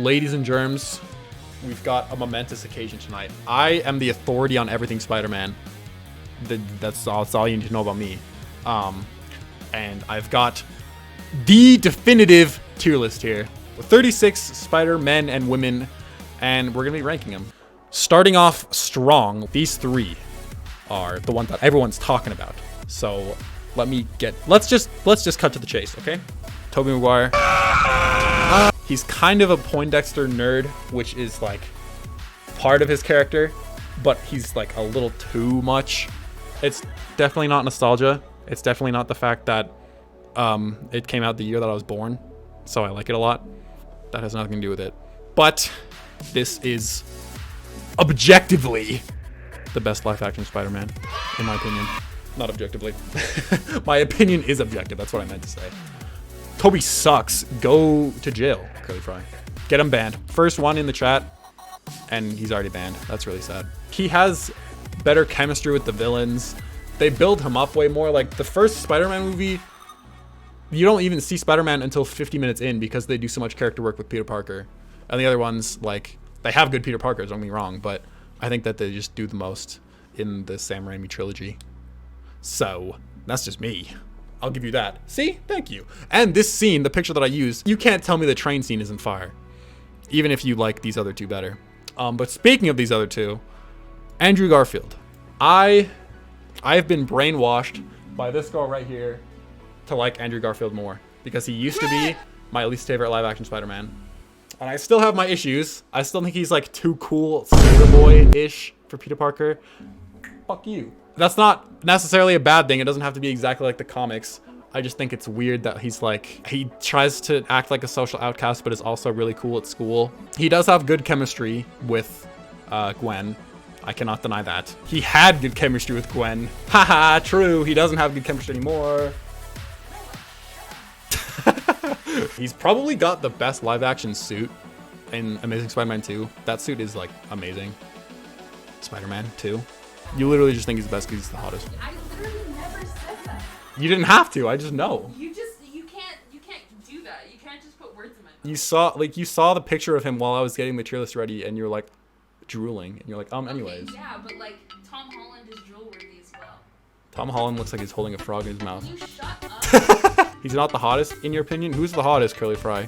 Ladies and germs, we've got a momentous occasion tonight. I am the authority on everything Spider-Man. That's all you need to know about me. And I've got the definitive tier list here. 36 Spider-Men and women, and we're gonna be ranking them. Starting off strong, these three are the ones that everyone's talking about. So let's just cut to the chase, okay? Toby Maguire. He's kind of a Poindexter nerd, which is like part of his character, but he's like a little too much. It's definitely not nostalgia. It's definitely not the fact that it came out the year that I was born, so I like it a lot. That has nothing to do with it. But this is objectively the best live-action Spider-Man, in my opinion. Not objectively. My opinion is objective. That's what I meant to say. Toby sucks. Go to jail, Curly Fry. Get him banned. First one in the chat, and he's already banned. That's really sad. He has better chemistry with the villains. They build him up way more. Like the first Spider-Man movie, you don't even see Spider-Man until 50 minutes in because they do so much character work with Peter Parker. And the other ones, like, they have good Peter Parkers, don't get me wrong, but I think that they just do the most in the Sam Raimi trilogy. So, that's just me. I'll give you that. See? Thank you. And this scene, the picture that I used, you can't tell me the train scene isn't fire. Even if you like these other two better. But speaking of these other two, Andrew Garfield. I've been brainwashed by this girl right here to like Andrew Garfield more. Because he used to be my least favorite live action Spider-Man. And I still have my issues. I still think he's like too cool, skater boy-ish for Peter Parker. Fuck you. That's not necessarily a bad thing. It doesn't have to be exactly like the comics. I just think it's weird that he's like, he tries to act like a social outcast, but is also really cool at school. He does have good chemistry with Gwen. I cannot deny that. He had good chemistry with Gwen. Haha, true. He doesn't have good chemistry anymore. He's probably got the best live action suit in Amazing Spider-Man 2. That suit is like amazing. Spider-Man 2. You literally just think he's the best because he's the hottest. I literally never said that. You didn't have to. I just know. You can't do that. You can't just put words in my mouth. You saw the picture of him while I was getting the tier list ready, and you're like drooling, and you're like, anyways. Okay, yeah, but like Tom Holland is drool worthy as well. Tom Holland looks like he's holding a frog in his mouth. You shut up. He's not the hottest, in your opinion? Who's the hottest, Curly Fry?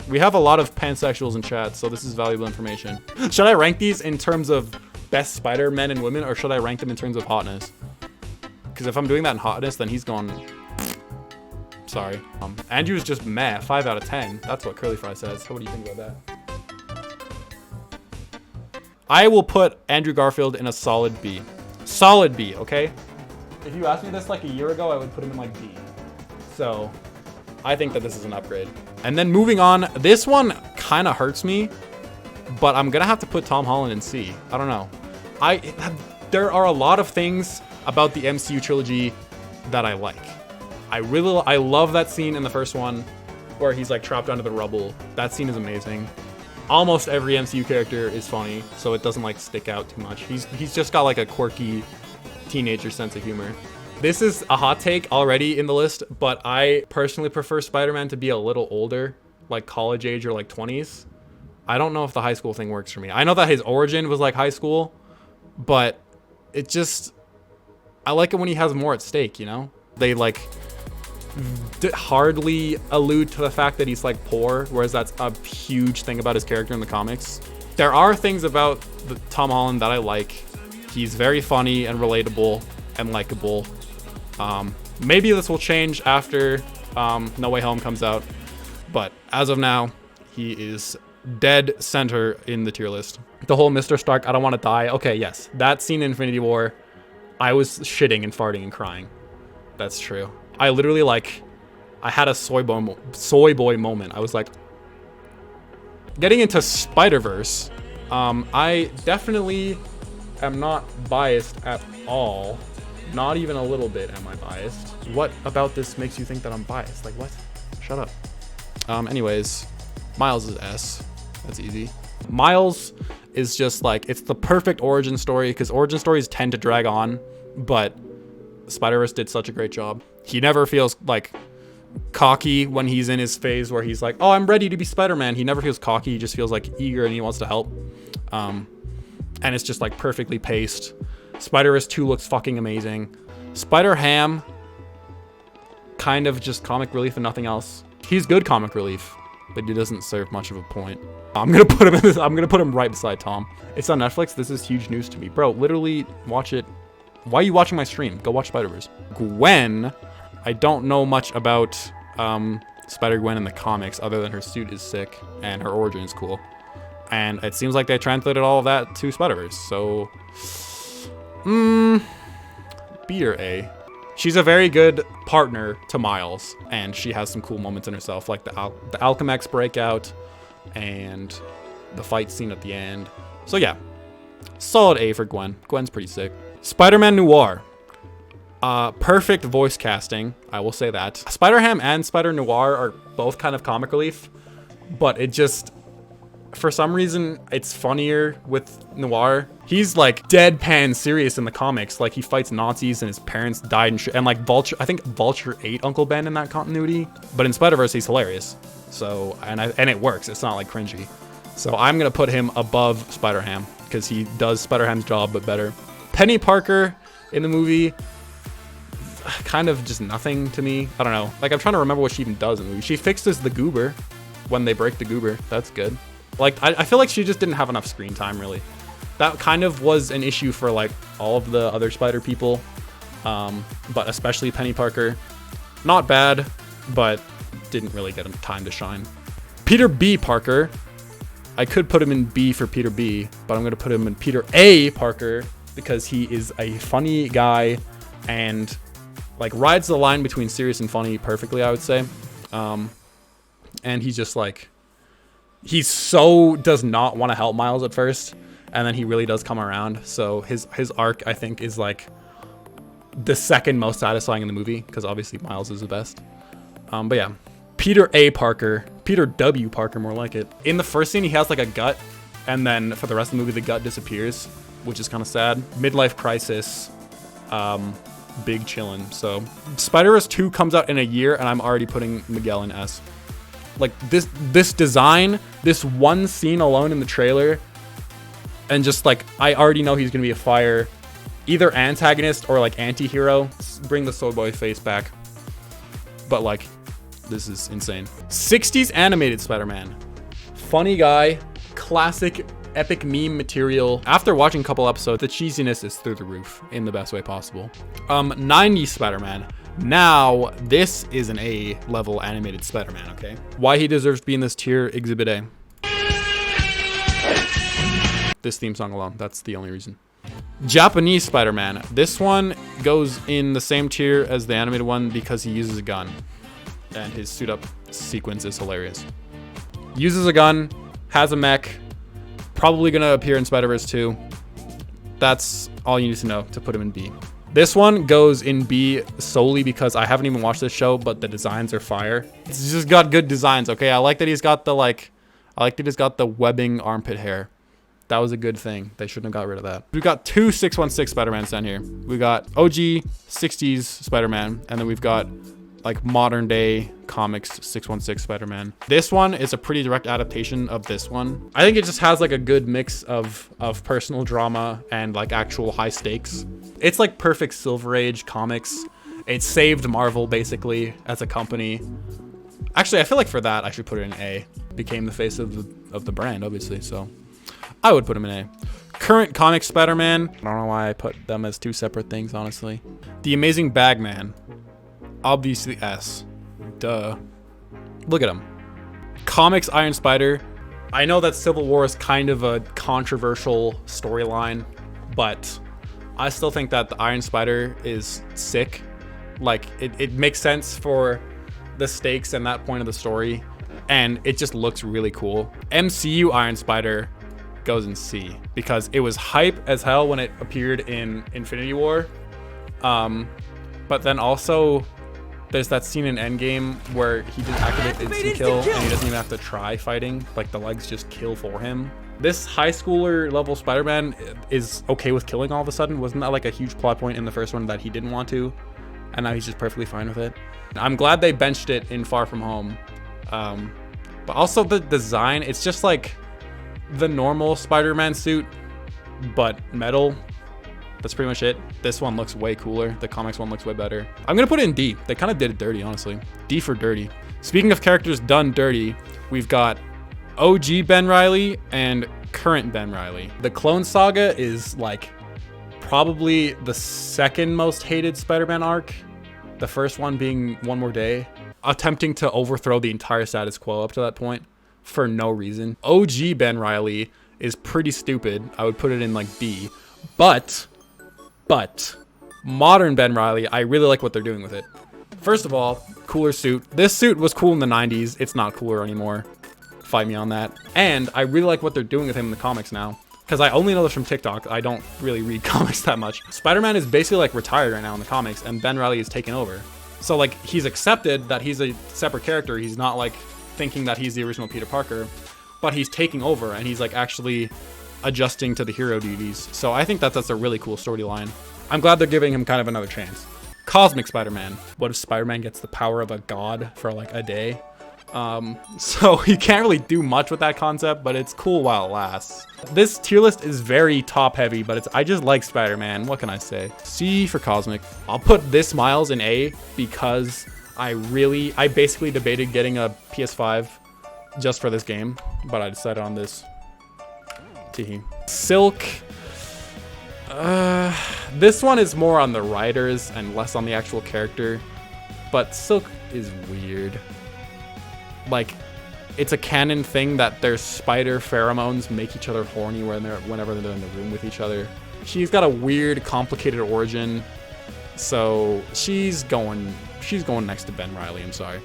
We have a lot of pansexuals in chat, so this is valuable information. Should I rank these in terms of best Spider-Men and women, or should I rank them in terms of hotness? Because if I'm doing that in hotness, then he's gone. Sorry. Andrew's just meh. 5 out of 10. That's what Curly Fry says. So what do you think about that? I will put Andrew Garfield in a solid B. Solid B, okay? If you asked me this like a year ago, I would put him in like D. So I think that this is an upgrade. And then moving on, this one kind of hurts me, but I'm gonna have to put Tom Holland in C. I don't know. There are a lot of things about the MCU trilogy that I like. I love that scene in the first one where he's like trapped under the rubble. That scene is amazing. Almost every MCU character is funny, so it doesn't like stick out too much. He's just got like a quirky teenager sense of humor. This is a hot take already in the list, but I personally prefer Spider-Man to be a little older, like college age or like 20s. I don't know if the high school thing works for me. I know that his origin was like high school, but it just, I like it when he has more at stake, you know? They like hardly allude to the fact that he's like poor, whereas that's a huge thing about his character in the comics. There are things about Tom Holland that I like. He's very funny and relatable and likable. Maybe this will change after No Way Home comes out, but as of now, he is dead center in the tier list. The whole Mr. Stark, I don't want to die. Okay, yes, that scene in Infinity War, I was shitting and farting and crying. That's true. I literally I had a soy boy moment. I was like, getting into Spider-Verse. I definitely am not biased at all. Not even a little bit am I biased. What about this makes you think that I'm biased? Like what? Shut up. Anyways, Miles is S. That's easy. Miles is just like, it's the perfect origin story because origin stories tend to drag on, but Spider-Verse did such a great job. He never feels like cocky when he's in his phase where he's like, oh, I'm ready to be Spider-Man. He never feels cocky. He just feels like eager and he wants to help. And it's just like perfectly paced. Spider-Verse 2 looks fucking amazing. Spider-Ham, kind of just comic relief and nothing else. He's good comic relief, but he doesn't serve much of a point. I'm gonna put him in this. I'm gonna put him right beside Tom. It's on Netflix. This is huge news to me, bro. Literally, watch it. Why are you watching my stream? Go watch Spider-Verse. Gwen, I don't know much about Spider-Gwen in the comics other than her suit is sick and her origin is cool. And it seems like they translated all of that to Spider-Verse. So, B or A. She's a very good partner to Miles, and she has some cool moments in herself, like the Alchemax breakout and the fight scene at the end. So yeah, solid A for Gwen. Gwen's pretty sick. Spider-Man Noir. Perfect voice casting, I will say that. Spider-Ham and Spider-Noir are both kind of comic relief, but it just, for some reason, it's funnier with Noir. He's like deadpan serious in the comics. Like he fights Nazis and his parents died and like Vulture. I think Vulture ate Uncle Ben in that continuity. But in Spider-Verse, he's hilarious. So and it works. It's not like cringy. So I'm gonna put him above Spider-Ham because he does Spider-Ham's job but better. Penny Parker in the movie, kind of just nothing to me. I don't know. Like I'm trying to remember what she even does in the movie. She fixes the goober when they break the goober. That's good. Like, I feel like she just didn't have enough screen time, really. That kind of was an issue for, like, all of the other Spider people, but especially Penny Parker. Not bad, but didn't really get him time to shine. Peter B. Parker. I could put him in B for Peter B, but I'm going to put him in Peter A. Parker because he is a funny guy and, like, rides the line between serious and funny perfectly, I would say. And he's just, like... He so does not want to help Miles at first, and then he really does come around. So his arc, I think, is like the second most satisfying in the movie because obviously Miles is the best. But yeah, Peter A. Parker, Peter W. Parker, more like it. In the first scene, he has like a gut, and then for the rest of the movie, the gut disappears, which is kind of sad. Midlife crisis, big chillin'. So Spider-Verse 2 comes out in a year, and I'm already putting Miguel in S. Like this design, this one scene alone in the trailer, and just like I already know he's gonna be a fire, either antagonist or like anti-hero. Bring the Soy Boy face back. But like, this is insane. 60s animated Spider-Man, funny guy, classic epic meme material. After watching a couple episodes, the cheesiness is through the roof in the best way possible. 90s Spider-Man. Now, this is an A-level animated Spider-Man, okay? Why he deserves to be in this tier, Exhibit A. This theme song alone, that's the only reason. Japanese Spider-Man. This one goes in the same tier as the animated one because he uses a gun. And his suit-up sequence is hilarious. Uses a gun, has a mech, probably gonna appear in Spider-Verse 2. That's all you need to know to put him in B. This one goes in B solely because I haven't even watched this show, but the designs are fire. It's just got good designs, okay? I like that he's got the webbing armpit hair. That was a good thing. They shouldn't have got rid of that. We've got two 616 Spider-Mans down here. We got OG 60s Spider-Man, and then we've got like modern day comics 616 Spider-Man. This one is a pretty direct adaptation of this one. I think it just has like a good mix of personal drama and like actual high stakes. It's like perfect Silver Age comics. It saved Marvel basically as a company. Actually, I feel like for that I should put it in A. Became the face of the brand, obviously, so I would put him in A. Current comic Spider-Man. I don't know why I put them as two separate things, honestly. The Amazing Bagman. Obviously S. Duh. Look at him. Comics Iron Spider. I know that Civil War is kind of a controversial storyline, but I still think that the Iron Spider is sick. Like, it makes sense for the stakes and that point of the story, and it just looks really cool. MCU Iron Spider goes in C because it was hype as hell when it appeared in Infinity War. But then also there's that scene in Endgame where he just activates instant kill and he doesn't even have to try fighting. Like, the legs just kill for him. This high schooler level Spider-Man is okay with killing all of a sudden. Wasn't that like a huge plot point in the first one that he didn't want to? and now he's just perfectly fine with it. I'm glad they benched it in Far From Home. But also the design, it's just like the normal Spider-Man suit, but metal. That's pretty much it. This one looks way cooler. The comics one looks way better. I'm gonna put it in D. They kind of did it dirty, honestly. D for dirty. Speaking of characters done dirty, we've got OG Ben Reilly and current Ben Reilly. The Clone Saga is like probably the second most hated Spider-Man arc. The first one being One More Day, attempting to overthrow the entire status quo up to that point for no reason. OG Ben Reilly is pretty stupid. I would put it in like B, but modern Ben Reilly, I really like what they're doing with it. First of all, cooler suit. This suit was cool in the 90s. It's not cooler anymore. Fight me on that. And I really like what they're doing with him in the comics now, because I only know this from TikTok. I don't really read comics that much. Spider-Man is basically like retired right now in the comics, and Ben Reilly is taken over. So like he's accepted that he's a separate character. He's not like thinking that he's the original Peter Parker, but he's taking over and he's like actually adjusting to the hero duties. So I think that that's a really cool storyline. I'm glad they're giving him kind of another chance. Cosmic Spider-Man. What if Spider-Man gets the power of a god for like a day? So you can't really do much with that concept, but it's cool while it lasts. This tier list is very top heavy, but I just like Spider-Man. What can I say? C for Cosmic. I'll put this Miles in A because I basically debated getting a PS5 just for this game, but I decided on this. Teehee. Silk. This one is more on the writers and less on the actual character, but Silk is weird. Like, it's a canon thing that their spider pheromones make each other horny whenever they're in the room with each other. She's got a weird, complicated origin, so she's going next to Ben Reilly. I'm sorry.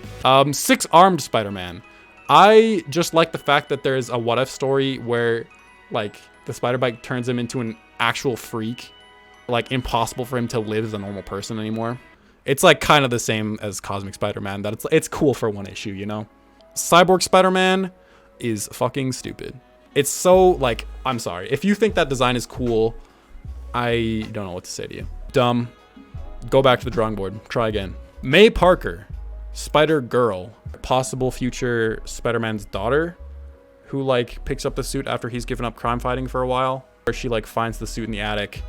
Six-armed Spider-Man. I just like the fact that there's a what-if story where, like, the spider bite turns him into an actual freak, like impossible for him to live as a normal person anymore. It's like kind of the same as Cosmic Spider-Man, that it's cool for one issue, you know? Cyborg Spider-Man is fucking stupid. It's so, like, I'm sorry. If you think that design is cool, I don't know what to say to you. Dumb. Go back to the drawing board. Try again. May Parker, Spider-Girl, possible future Spider-Man's daughter, who, like, picks up the suit after he's given up crime fighting for a while. Where she, like, finds the suit in the attic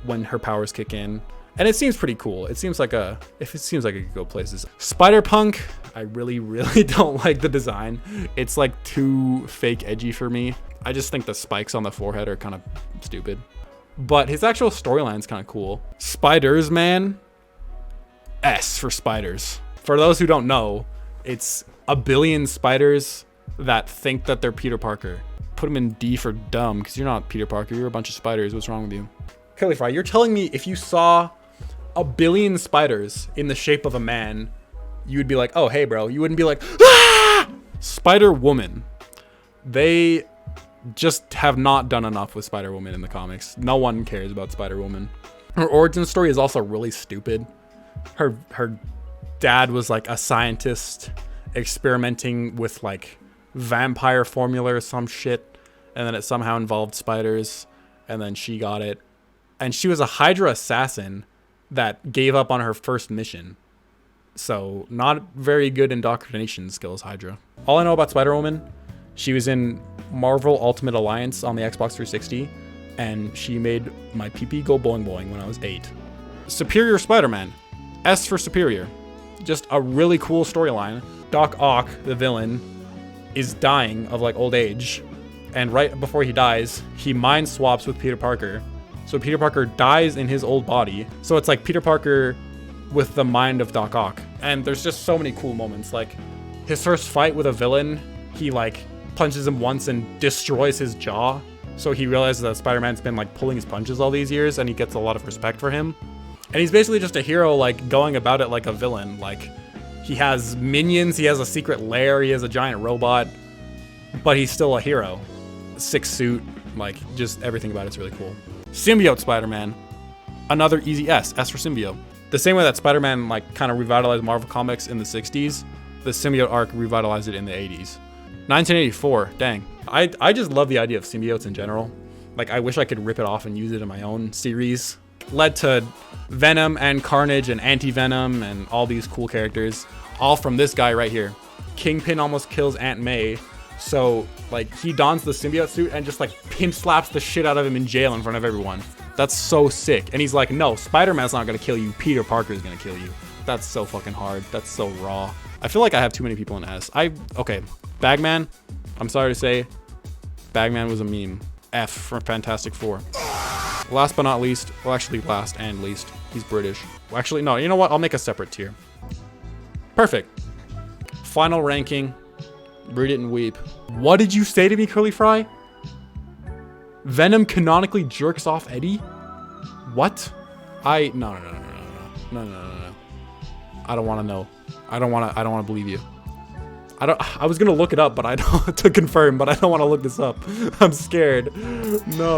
when her powers kick in. And it seems pretty cool. It seems like it could go places. Spider-Punk, I really don't like the design. It's like too fake edgy for me. I just think the spikes on the forehead are kind of stupid. But his actual storyline's kind of cool. Spiders Man, S for spiders. For those who don't know, it's a billion spiders that think that they're Peter Parker. Put him in D for dumb, because you're not Peter Parker. You're a bunch of spiders. What's wrong with you? Curly Fry, you're telling me if you saw a billion spiders in the shape of a man, you would be like, oh, hey, bro. You wouldn't be like, ah! Spider-Woman. They just have not done enough with Spider-Woman in the comics. No one cares about Spider-Woman. Her origin story is also really stupid. Her dad was like a scientist experimenting with like vampire formula or some shit, and then it somehow involved spiders, and then she got it. And she was a Hydra assassin that gave up on her first mission. So not very good indoctrination skills, Hydra. All I know about Spider-Woman, she was in Marvel Ultimate Alliance on the Xbox 360, and she made my pee-pee go boing boing when I was 8. Superior Spider-Man, S for Superior. Just a really cool storyline. Doc Ock, the villain, is dying of like old age, and right before he dies, he mind swaps with Peter Parker. So Peter Parker dies in his old body. So it's like Peter Parker with the mind of Doc Ock. And there's just so many cool moments. Like his first fight with a villain, he like punches him once and destroys his jaw. So he realizes that Spider-Man's been like pulling his punches all these years, and he gets a lot of respect for him. And he's basically just a hero, like going about it like a villain. Like he has minions, he has a secret lair, he has a giant robot, but he's still a hero. Sick suit, like just everything about it's really cool. Symbiote Spider-Man, another easy S for Symbiote. The same way that Spider-Man like kind of revitalized Marvel Comics in the 60s, the Symbiote arc revitalized it in the 80s. 1984, dang. I just love the idea of symbiotes in general. Like I wish I could rip it off and use it in my own series. led to Venom and Carnage and Anti-Venom and all these cool characters, all from this guy right here. Kingpin almost kills Aunt May, so like he dons the symbiote suit and just like pimp slaps the shit out of him in jail in front of everyone. That's so sick. And he's like, no, Spider-Man's not gonna kill you, Peter Parker's gonna kill you. That's so fucking hard. That's so raw. I feel like I have too many people in S. Okay, Bagman, I'm sorry to say, Bagman was a meme. F for Fantastic Four. Last but not least, well actually last and least, he's British. Well, actually, no, you know what? I'll make a separate tier. Perfect. Final ranking, read it and weep. What did you say to me, Curly Fry? Venom canonically jerks off Eddie? What? No. I don't want to know. I don't want to believe you. I was going to look it up, but I don't to confirm, but I don't want to look this up. I'm scared. No.